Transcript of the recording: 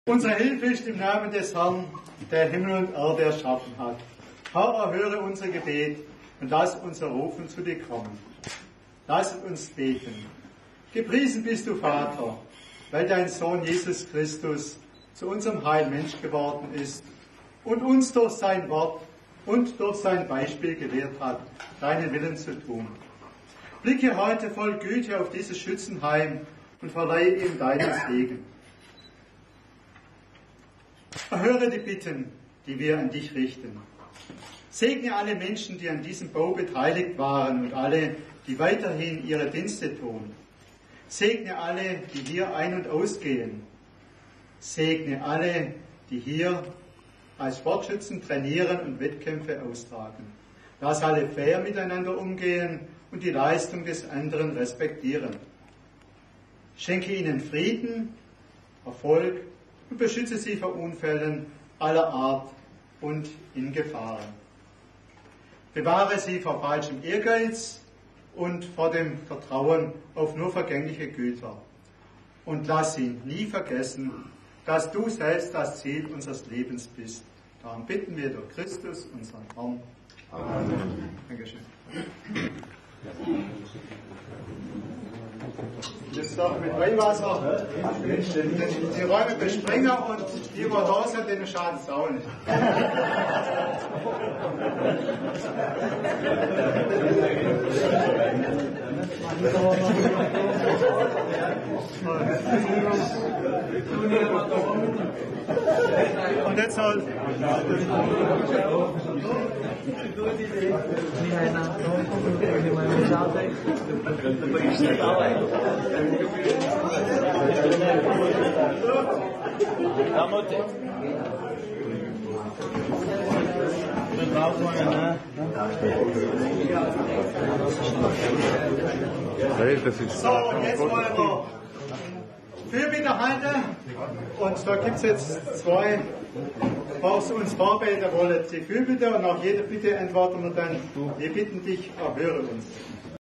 Unsere Hilfe ist im Namen des Herrn, der Himmel und Erde erschaffen hat. Herr, erhöre unser Gebet und lass unser Rufen zu dir kommen. Lass uns beten. Gepriesen bist du, Vater, weil dein Sohn Jesus Christus zu unserem Heil Mensch geworden ist und uns durch sein Wort und durch sein Beispiel gelehrt hat, deinen Willen zu tun. Blicke heute voll Güte auf dieses Schützenheim und verleihe ihm deinen Segen. Erhöre die Bitten, die wir an dich richten. Segne alle Menschen, die an diesem Bau beteiligt waren und alle, die weiterhin ihre Dienste tun. Segne alle, die hier ein- und ausgehen. Segne alle, die hier als Sportschützen trainieren und Wettkämpfe austragen. Lass alle fair miteinander umgehen und die Leistung des anderen respektieren. Schenke ihnen Frieden, Erfolg und beschütze sie vor Unfällen aller Art und in Gefahren. Bewahre sie vor falschem Ehrgeiz und vor dem Vertrauen auf nur vergängliche Güter. Und lass sie nie vergessen, dass du selbst das Ziel unseres Lebens bist. Darum bitten wir durch Christus, unseren Herrn. Amen. Dankeschön. Jetzt noch mit Weihwasser die Räume besprengen und die, wo da sind, denen schaden es auch nicht. Und jetzt soll so, und jetzt wollen wir Fürbitte halten. Und da gibt es jetzt zwei, was uns vorbeten wollen. Die Fürbitte und auf jede Bitte antworten wir dann, wir bitten dich, erhöre uns.